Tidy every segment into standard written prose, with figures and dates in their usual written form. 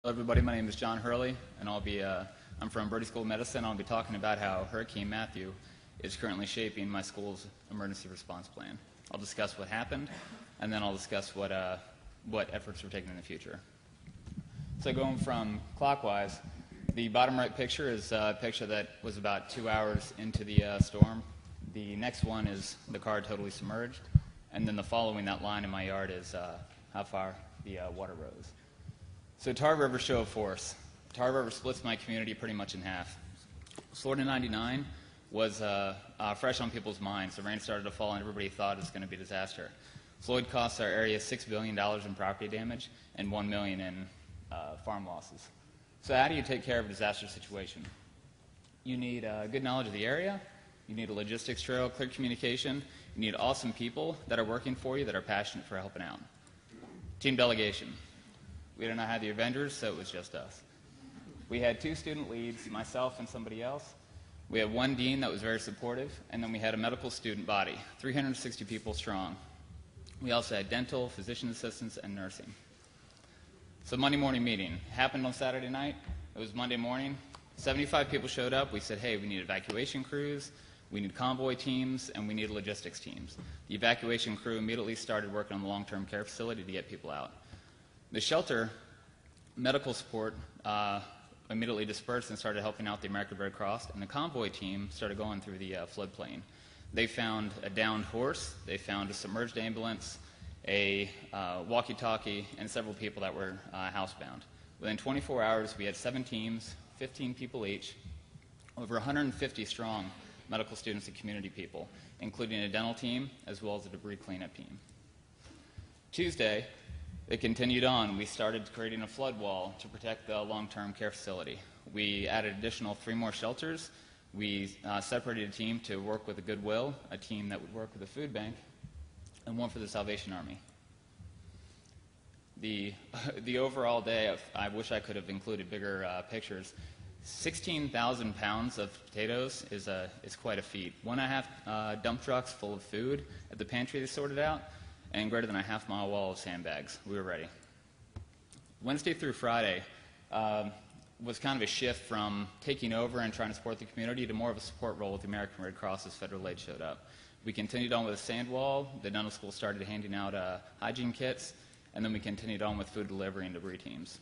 Hello everybody, my name is John Hurley, and I'm from Brady School of Medicine. I'll be talking about how Hurricane Matthew is currently shaping my school's emergency response plan. I'll discuss what happened, and then I'll discuss what efforts we're taking in the future. So going from clockwise, the bottom right picture is a picture that was about 2 hours into the storm. The next one is the car totally submerged, and then the following that line in my yard is how far the water rose. So Tarr River show of force. Tarr River splits my community pretty much in half. Florida 99 was fresh on people's minds. The rain started to fall and everybody thought it was going to be a disaster. Floyd cost our area $6 billion in property damage and $1 million in farm losses. So how do you take care of a disaster situation? You need good knowledge of the area. You need a logistics trail, clear communication. You need awesome people that are working for you that are passionate for helping out. Team delegation. We didn't have the Avengers, so it was just us. We had 2 student leads, myself and somebody else. We had 1 dean that was very supportive, and then we had a medical student body, 360 people strong. We also had dental, physician assistants, and nursing. So Monday morning meeting happened on Saturday night. It was Monday morning. 75 people showed up. We said, hey, we need evacuation crews, we need convoy teams, and we need logistics teams. The evacuation crew immediately started working on the long-term care facility to get people out. The shelter medical support immediately dispersed and started helping out the American Red Cross, and the convoy team started going through the floodplain. They found a downed horse, they found a submerged ambulance, a walkie-talkie, and several people that were housebound. Within 24 hours, we had 7 teams, 15 people each, over 150 strong medical students and community people, including a dental team as well as a debris cleanup team. Tuesday, it continued on. We started creating a flood wall to protect the long-term care facility. We added additional 3 more shelters. We separated a team to work with the Goodwill, a team that would work with the food bank, and 1 for the Salvation Army. The overall day, I wish I could have included bigger pictures. 16,000 pounds of potatoes is quite a feet. 1.5 dump trucks full of food at the pantry they sorted out, and greater than a half-mile wall of sandbags. We were ready. Wednesday through Friday was kind of a shift from taking over and trying to support the community to more of a support role with the American Red Cross as federal aid showed up. We continued on with a sand wall. The dental school started handing out hygiene kits, and then we continued on with food delivery and debris teams.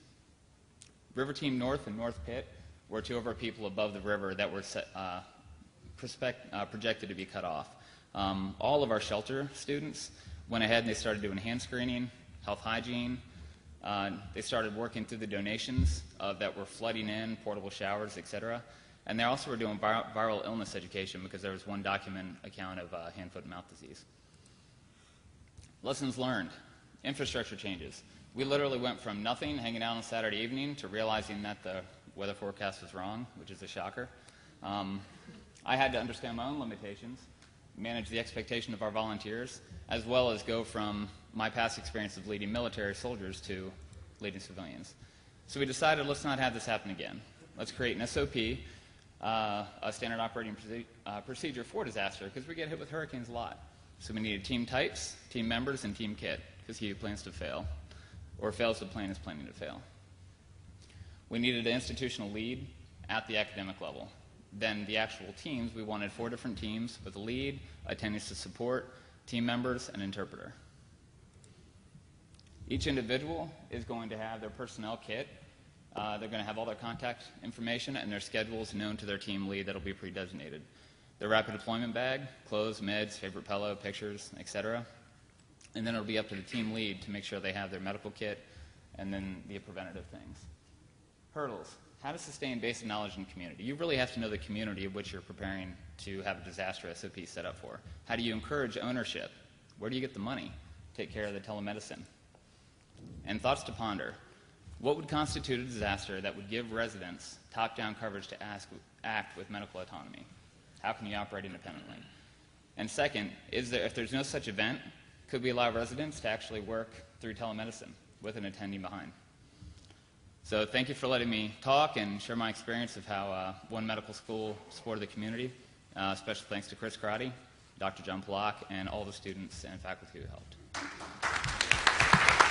River Team North and North Pit were 2 of our people above the river that were projected to be cut off. All of our shelter students went ahead and they started doing hand screening, health hygiene. They started working through the donations that were flooding in, portable showers, etc. And they also were doing viral illness education because there was 1 documented account of hand, foot, and mouth disease. Lessons learned. Infrastructure changes. We literally went from nothing, hanging out on Saturday evening, to realizing that the weather forecast was wrong, which is a shocker. I had to understand my own limitations, manage the expectation of our volunteers, as well as go from my past experience of leading military soldiers to leading civilians. So we decided, let's not have this happen again. Let's create an SOP, a standard operating procedure for disaster, because we get hit with hurricanes a lot. So we needed team types, team members, and team kit, because he who plans to fail, or fails to plan, is planning to fail. We needed an institutional lead at the academic level. Then the actual teams, we wanted 4 different teams with a lead, attendance to support, team members, and interpreter. Each individual is going to have their personnel kit. They're going to have all their contact information and their schedules known to their team lead that will be pre-designated. Their rapid deployment bag, clothes, meds, favorite pillow, pictures, etc. And then it'll be up to the team lead to make sure they have their medical kit and then the preventative things. Hurdles. How to sustain basic knowledge in the community. You really have to know the community of which you're preparing to have a disaster SOP set up for. How do you encourage ownership? Where do you get the money to take care of the telemedicine? And thoughts to ponder. What would constitute a disaster that would give residents top-down coverage to act with medical autonomy? How can you operate independently? And second, if there's no such event, could we allow residents to actually work through telemedicine with an attending behind? So thank you for letting me talk and share my experience of how one medical school supported the community. Special thanks to Chris Crotty, Dr. John Polak, and all the students and faculty who helped.